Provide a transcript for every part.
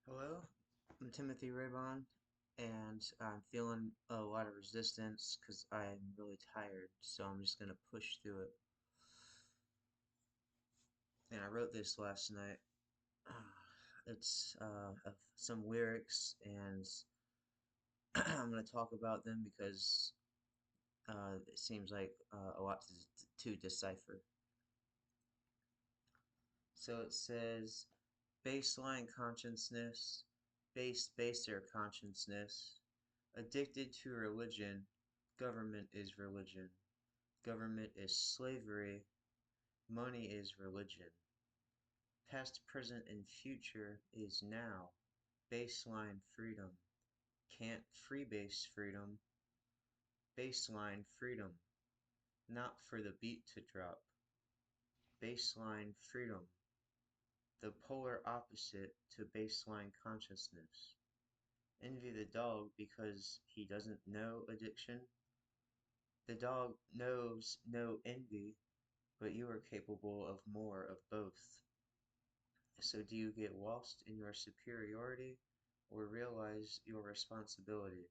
Hello, I'm Timothy Raybon, and I'm feeling a lot of resistance because I'm really tired, so I'm just gonna push through it. And I wrote this last night. It's of some lyrics, and I'm gonna talk about them because it seems like a lot to decipher. So it says, baseline consciousness, baser consciousness, addicted to religion, government is religion, government is slavery, money is religion, past, present, and future is now, baseline freedom, can't freebase freedom, baseline freedom, not for the beat to drop, baseline freedom, the polar opposite to baseline consciousness. Envy the dog because he doesn't know addiction. The dog knows no envy, but you are capable of more of both. So do you get lost in your superiority or realize your responsibility?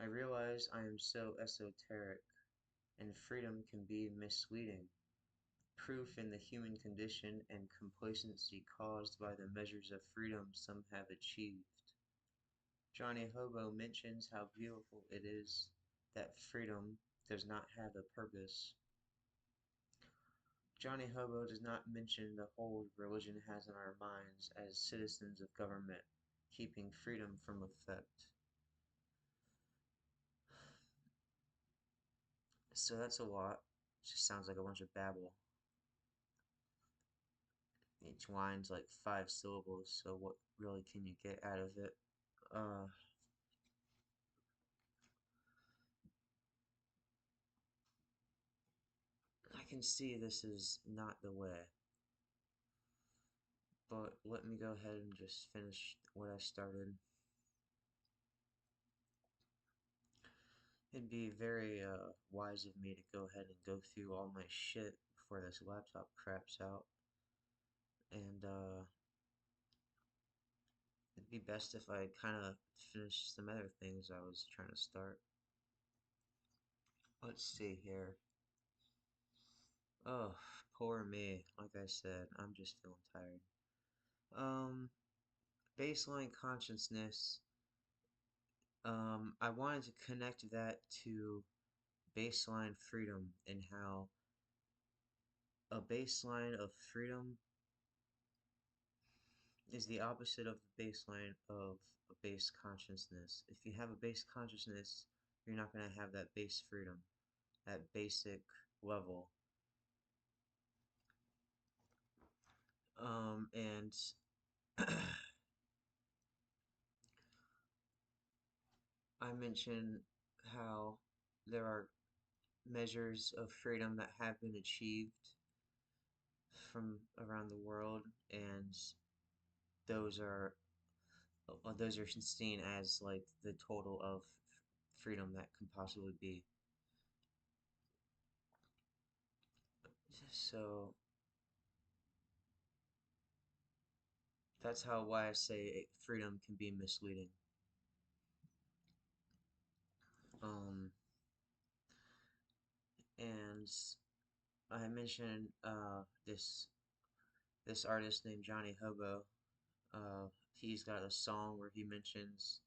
I realize I am so esoteric, and freedom can be misleading. Proof in the human condition and complacency caused by the measures of freedom some have achieved. Johnny Hobo mentions how beautiful it is that freedom does not have a purpose. Johnny Hobo does not mention the hold religion has on our minds as citizens of government, keeping freedom from effect. So that's a lot. It just sounds like a bunch of babble. Each line's like 5 syllables, so what really can you get out of it? Uh, I can see this is not the way, but let me go ahead and just finish what I started. It'd be very wise of me to go ahead and go through all my shit before this laptop craps out. And it'd be best if I kind of finished some other things I was trying to start. Let's see here. Oh, poor me. Like I said, I'm just feeling tired. Um, baseline consciousness. I wanted to connect that to baseline freedom and how a baseline of freedom is the opposite of the baseline of a base consciousness. If you have a base consciousness, you're not going to have that base freedom, that basic level. And I mentioned how there are measures of freedom that have been achieved from around the world, and those are those are seen as like the total of freedom that can possibly be. So that's how why I say freedom can be misleading. Um, and I mentioned this artist named Johnny Hobo. He's got a song where he mentions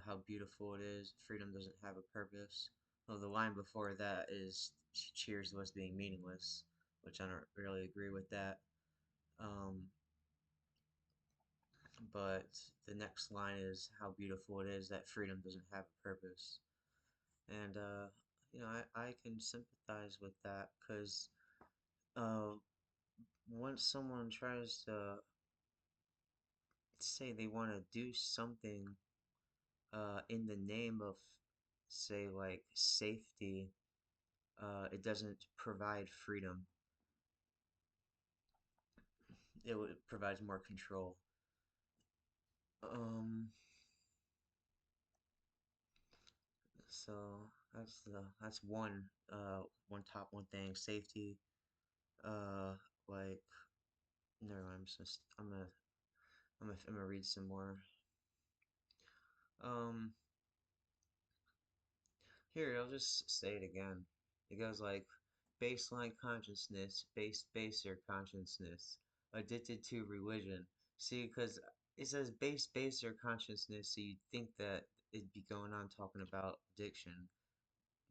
how beautiful it is. Freedom doesn't have a purpose. Well, the line before that is "Cheers to us being meaningless," which I don't really agree with that. Um, but the next line is how beautiful it is that freedom doesn't have a purpose. And I can sympathize with that because uh, once someone tries to say they want to do something in the name of, say, like safety, it doesn't provide freedom. It provides more control. Um, so that's one thing. Safety. Uh, like never mind. I'm gonna I'm gonna read some more. Um, Here, I'll just say it again. It goes like baseline consciousness, baser consciousness, addicted to religion. See, because it says baser consciousness, so you'd think that it'd be going on talking about addiction,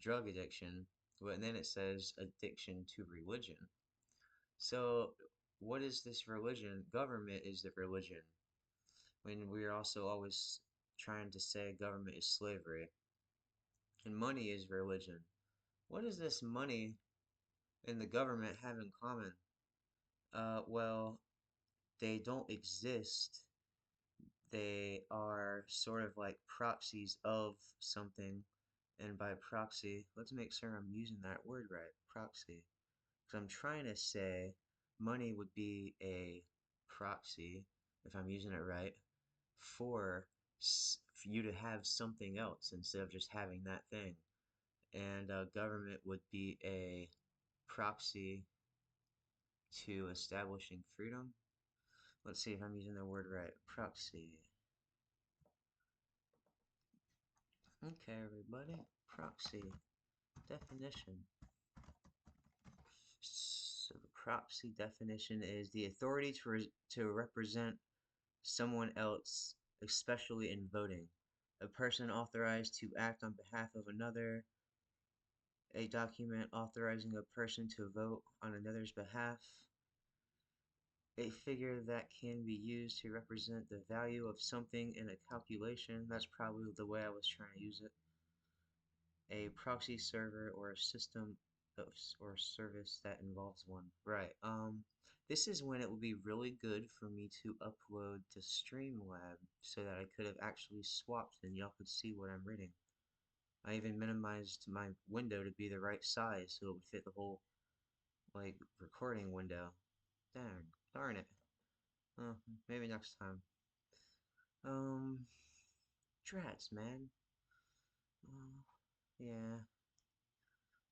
drug addiction, but then it says addiction to religion. So, what is this religion? Government is the religion. When we're also always trying to say government is slavery, and money is religion. What does this money and the government have in common? Well, they don't exist. They are sort of like proxies of something. And by proxy, let's make sure I'm using that word right. Proxy. Because I'm trying to say money would be a proxy, if I'm using it right, for, for you to have something else instead of just having that thing. And government would be a proxy to establishing freedom. Let's see if I'm using the word right. Proxy. Okay, everybody. Proxy. Definition. So the proxy definition is the authority to represent someone else, especially in voting. A person authorized to act on behalf of another. A document authorizing a person to vote on another's behalf. A figure that can be used to represent the value of something in a calculation. That's probably the way I was trying to use it. A proxy server or a system of, or service that involves one. Right. This is when it would be really good for me to upload to Streamlab so that I could have actually swapped and y'all could see what I'm reading. I even minimized my window to be the right size so it would fit the whole like recording window. Darn it. Maybe next time. Um, Drats, man. Uh, yeah.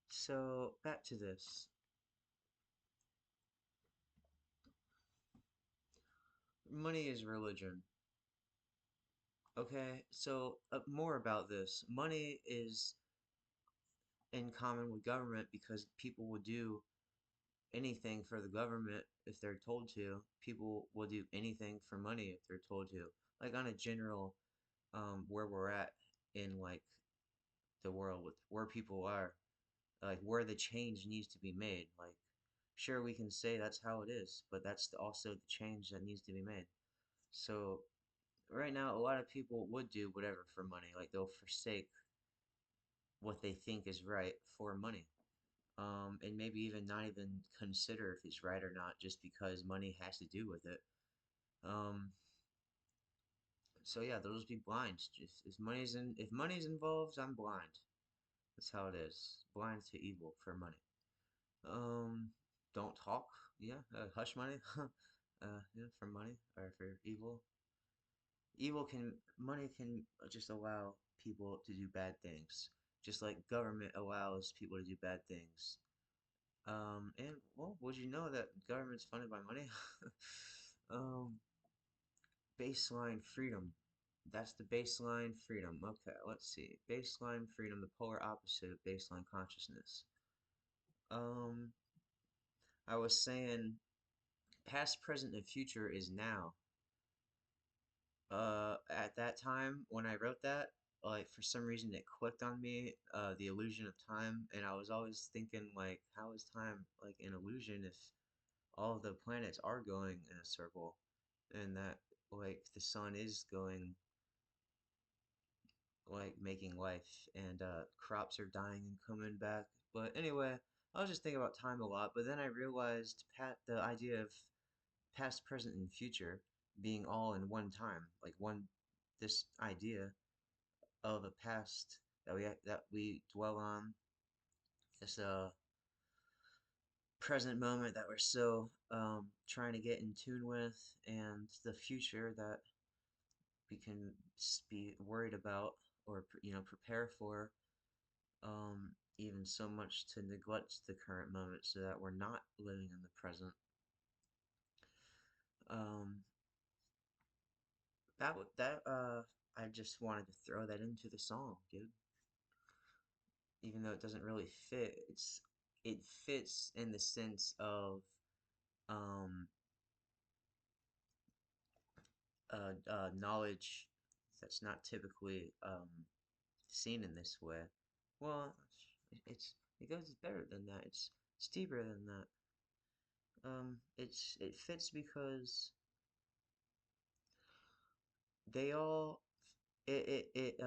So back to this. Money is religion. Okay, so more about this. Money is in common with government because people will do anything for the government if they're told to. People will do anything for money if they're told to. Like on a general, where we're at in like the world with where people are, like where the change needs to be made. Like, sure, we can say that's how it is, but that's also the change that needs to be made. So right now, a lot of people would do whatever for money. Like they'll forsake what they think is right for money. And maybe even not even consider if it's right or not, just because money has to do with it. Um, so yeah, they'll just be blind. Just if money's involved, I'm blind. That's how it is. Blind to evil for money. Um, don't talk. Yeah, hush money. Yeah, for money or for evil. Money can just allow people to do bad things, just like government allows people to do bad things. And well, would you know that government's funded by money? um, Baseline freedom. That's the baseline freedom. Okay, let's see. Baseline freedom, the polar opposite of baseline consciousness. Um, I was saying past, present, and future is now. At that time when I wrote that, like for some reason it clicked on me, the illusion of time, and I was always thinking like, how is time like an illusion if all of the planets are going in a circle, and that like the sun is going like making life, and crops are dying and coming back. But anyway, I was just thinking about time a lot, but then I realized the idea of past, present, and future being all in one time, like one this idea of a past that we dwell on, this present moment that we're so trying to get in tune with, and the future that we can be worried about or prepare for, even so much to neglect the current moment so that we're not living in the present. Um, I just wanted to throw that into the song, dude. Even though it doesn't really fit, it fits in the sense of um knowledge that's not typically seen in this way. Well, it goes better than that. It's deeper than that. It fits because they all it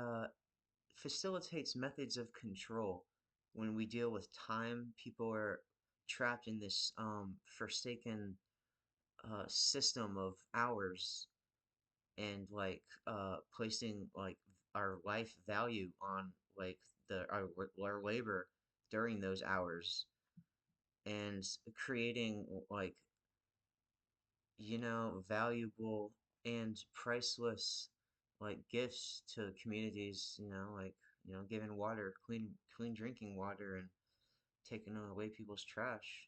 facilitates methods of control. When we deal with time, people are trapped in this forsaken system of hours and placing like our life value on like our labor during those hours and creating like valuable and priceless like gifts to communities, giving water, clean drinking water, and taking away people's trash.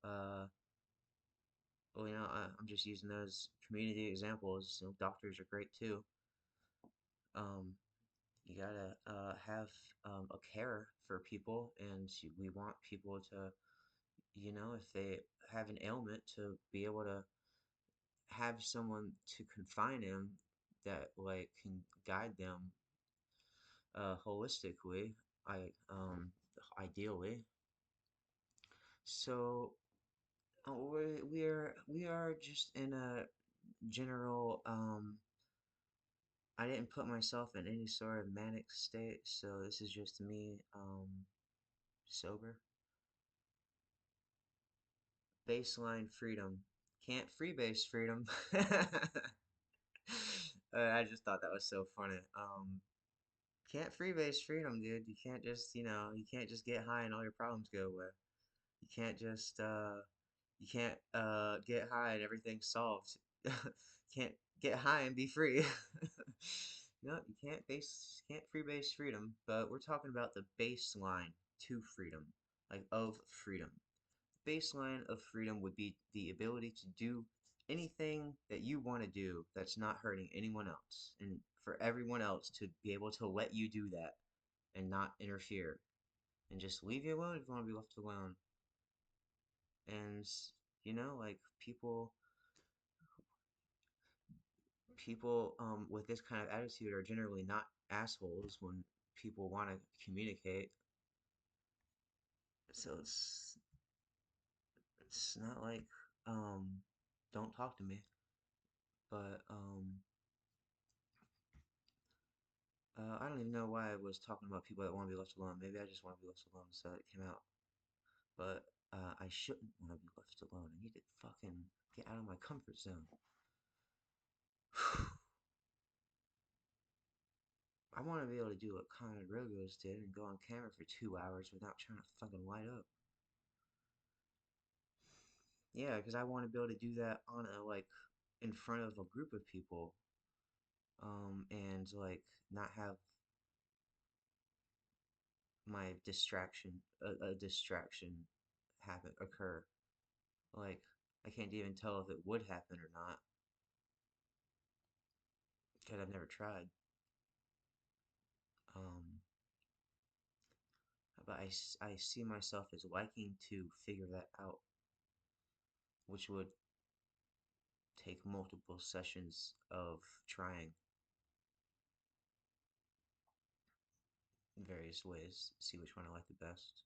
uh well, I'm just using those community examples. Doctors are great too. um you gotta have a care for people, and we want people to, if they have an ailment, to be able to have someone to confine in that like can guide them holistically. I Ideally. So we are just in a general. I didn't put myself in any sort of manic state, so this is just me sober. Baseline freedom. Can't freebase freedom. I just thought that was so funny. Can't freebase freedom, dude. You can't just get high and all your problems go away. You can't just you can't get high and everything's solved. Can't get high and be free. No, you can't freebase freedom, but we're talking about the baseline to freedom, like of freedom. Baseline of freedom would be the ability to do anything that you want to do that's not hurting anyone else, and for everyone else to be able to let you do that and not interfere and just leave you alone if you want to be left alone. And like people with this kind of attitude are generally not assholes when people want to communicate. So it's not like don't talk to me, but I don't even know why I was talking about people that want to be left alone. Maybe I just want to be left alone, so it came out. But I shouldn't want to be left alone. I need to fucking get out of my comfort zone. I want to be able to do what Conor Rogos did and go on camera for 2 hours without trying to fucking light up. Yeah, because I want to be able to do that on a in front of a group of people, and like not have my a distraction occur. Like I can't even tell if it would happen or not because I've never tried. Um, but I see myself as liking to figure that out, which would take multiple sessions of trying in various ways, see which one I like the best.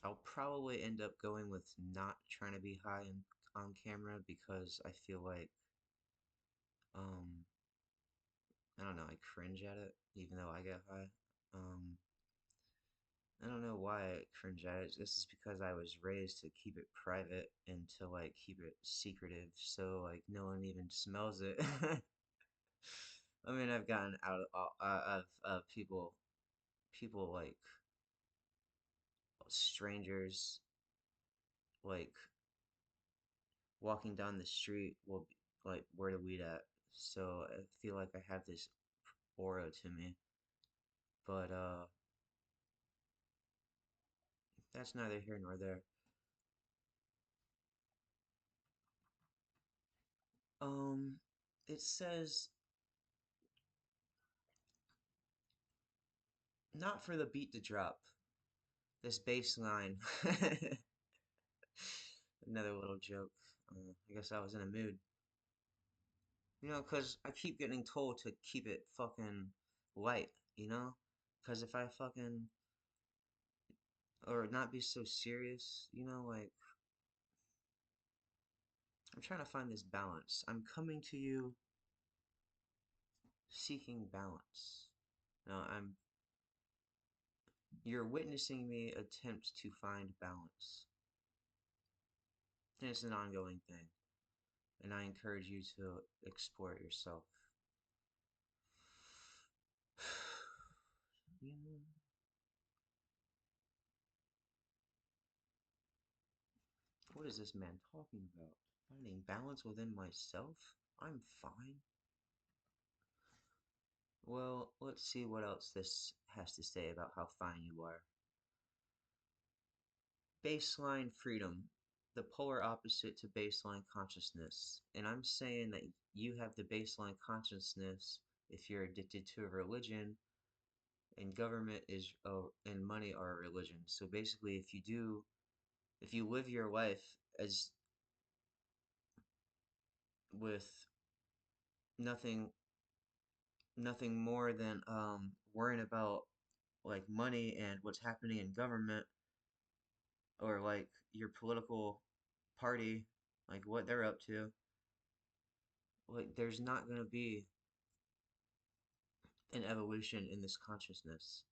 I'll probably end up going with not trying to be high on camera because I feel like um I don't know, I cringe at it even though I get high. Um I don't know why I cringe at it. This is because I was raised to keep it private and to like keep it secretive so like no one even smells it. I mean, I've gotten out of people like strangers like walking down the street will be like, where the weed at? So I feel like I have this aura to me, but that's neither here nor there. It says, not for the beat to drop. This bass line. Another little joke. I guess I was in a mood. You know, because I keep getting told to keep it fucking light, you know? Because if I fucking, or not be so serious, you know, like, I'm trying to find this balance. I'm coming to you seeking balance. No, you're witnessing me attempt to find balance. And it's an ongoing thing. And I encourage you to explore it yourself. You know, what is this man talking about? Finding balance within myself? I'm fine. Well, let's see what else this has to say about how fine you are. Baseline freedom, the polar opposite to baseline consciousness. And I'm saying that you have the baseline consciousness if you're addicted to a religion, and government is and money are a religion. So basically, if you live your life as with nothing nothing more than worrying about like money and what's happening in government, or like your political party, like what they're up to, like there's not going to be an evolution in this consciousness,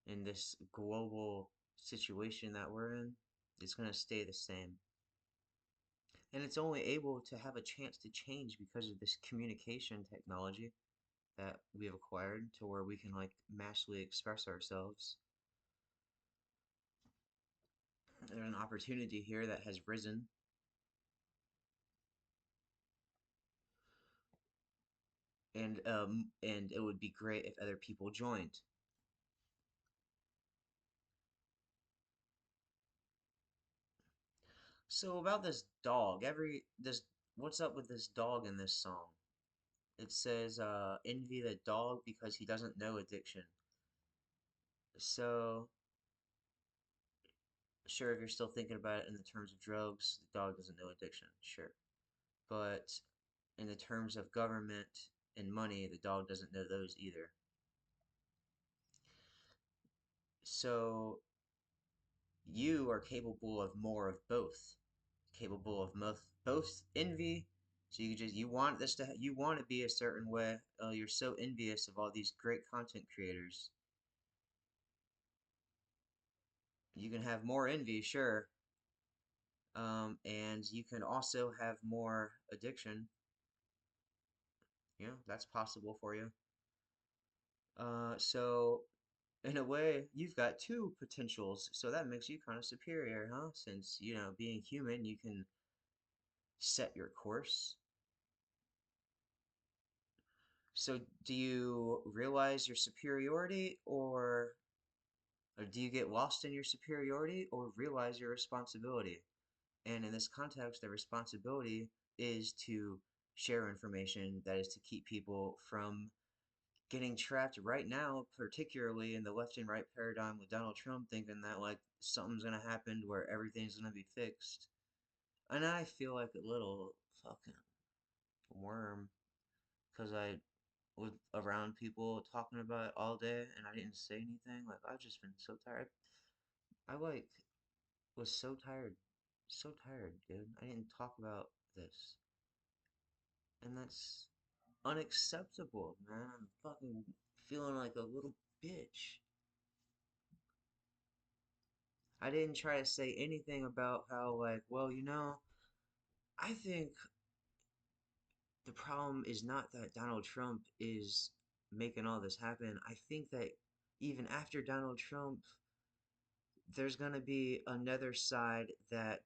in this global situation that we're in. It's going to stay the same. And it's only able to have a chance to change because of this communication technology that we have acquired, to where we can like massively express ourselves. There's an opportunity here that has risen, and it would be great if other people joined. So about this dog, every this what's up with this dog in this song? It says envy the dog because he doesn't know addiction. So sure, if you're still thinking about it in the terms of drugs, the dog doesn't know addiction, sure. But in the terms of government and money, the dog doesn't know those either. So you are capable of more of both, capable of both envy. So you want this to you want to be a certain way. You're so envious of all these great content creators. You can have more envy, sure, and you can also have more addiction. You know, that's possible for you. So in a way, you've got two potentials. So that makes you kind of superior, huh? Since, you know, being human, you can set your course. So do you realize your superiority, or do you get lost in your superiority, or realize your responsibility? And in this context, the responsibility is to share information that is to keep people from getting trapped right now, particularly in the left and right paradigm with Donald Trump thinking that like something's gonna happen where everything's gonna be fixed. And I feel like a little fucking worm because I was around people talking about it all day and I didn't say anything. Like I've just been so tired. I like was so tired, dude. I didn't talk about this, and that's unacceptable, man. I'm fucking feeling like a little bitch. I didn't try to say anything about how, like, well, you know, I think the problem is not that Donald Trump is making all this happen. I think that even after Donald Trump, there's going to be another side that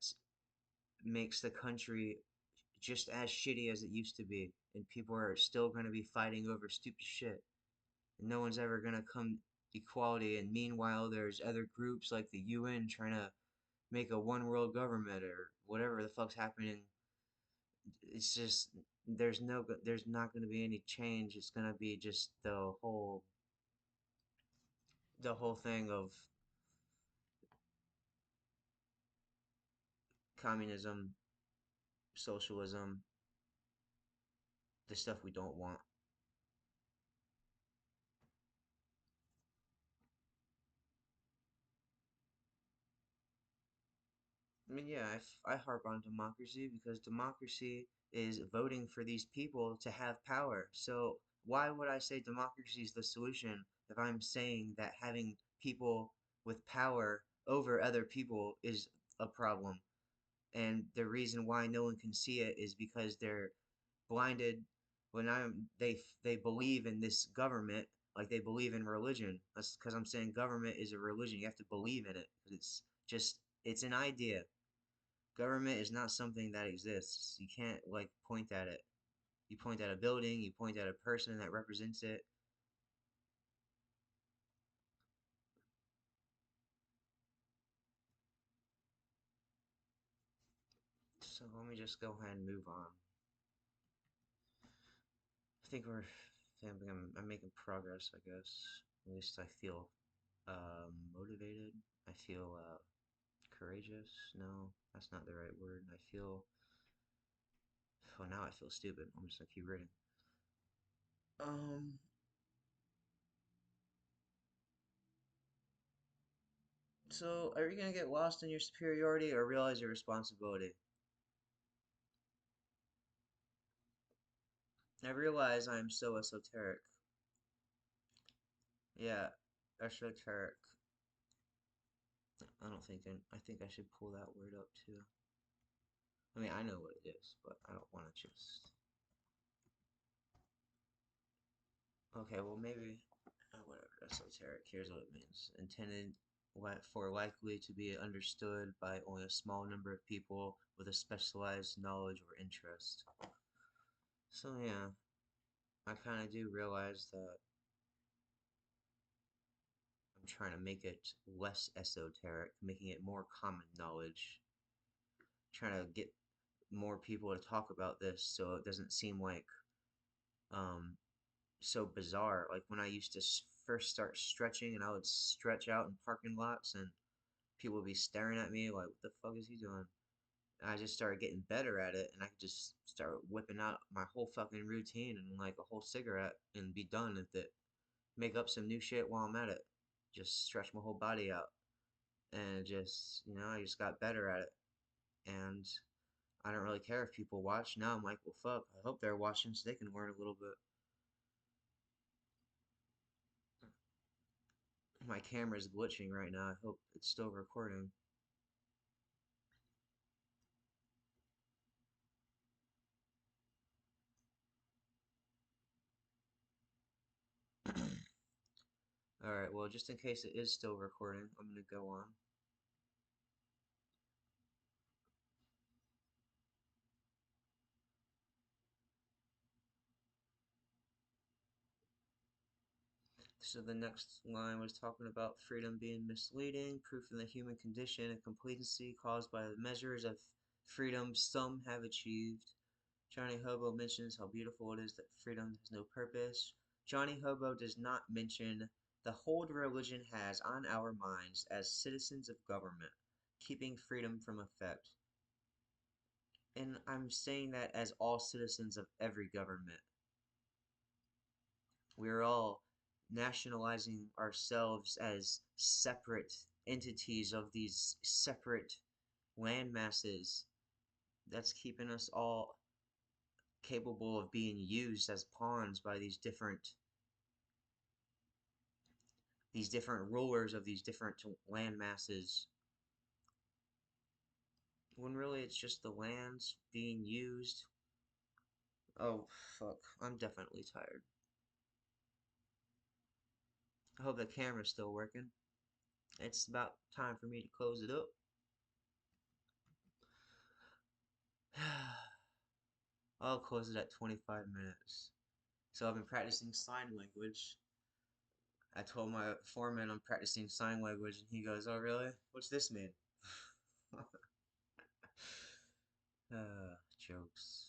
makes the country just as shitty as it used to be. And people are still going to be fighting over stupid shit. And no one's ever going to come equality. And meanwhile, there's other groups like the UN trying to make a one world government or whatever the fuck's happening it's just there's not going to be any change. It's going to be just the whole thing of communism, socialism, the stuff we don't want. I mean, yeah, I harp on democracy because democracy is voting for these people to have power. So why would I say democracy is the solution if I'm saying that having people with power over other people is a problem? And the reason why no one can see it is because they're blinded when they believe in this government like they believe in religion. That's because I'm saying government is a religion. You have to believe in it because it's an idea. Government is not something that exists. You can't like point at it. You point at a building, you point at a person that represents it. So let me just go ahead and move on. I think I'm making progress, I guess. At least I feel motivated. I feel courageous. No, that's not the right word. I feel. Oh, now I feel stupid. I'm just gonna keep reading. Um. So, are you gonna get lost in your superiority or realize your responsibility? I realize I am so esoteric. Yeah, esoteric. I don't think I think I should pull that word up too. I mean, I know what it is, but I don't want to just. Okay, well maybe whatever. Esoteric. Here's what it means: intended for likely to be understood by only a small number of people with a specialized knowledge or interest. So yeah, I kind of do realize that I'm trying to make it less esoteric, making it more common knowledge, trying to get more people to talk about this so it doesn't seem like um, so bizarre. Like when I used to first start stretching and I would stretch out in parking lots and people would be staring at me like, what the fuck is he doing? And I just started getting better at it and I could just start whipping out my whole fucking routine and like a whole cigarette and be done with it. Make up some new shit while I'm at it. Just stretch my whole body out. And just, I just got better at it. And I don't really care if people watch. Now I'm like, well, fuck, I hope they're watching so they can learn a little bit. My camera's glitching right now. I hope it's still recording. Alright, well, just in case it is still recording, I'm gonna go on. So the next line was talking about freedom being misleading, proof in the human condition, and complacency caused by the measures of freedom some have achieved. Johnny Hobo mentions how beautiful it is that freedom has no purpose. Johnny Hobo does not mention the hold religion has on our minds as citizens of government, keeping freedom from effect. And I'm saying that as all citizens of every government. We're all nationalizing ourselves as separate entities of these separate land masses. That's keeping us all capable of being used as pawns by these different rulers of these different land masses. When really it's just the lands being used. Oh, fuck. I'm definitely tired. I hope the camera's still working. It's about time for me to close it up. I'll close it at 25 minutes. So I've been practicing sign language. I told my foreman I'm practicing sign language, and he goes, "Oh, really? What's this mean?" Jokes.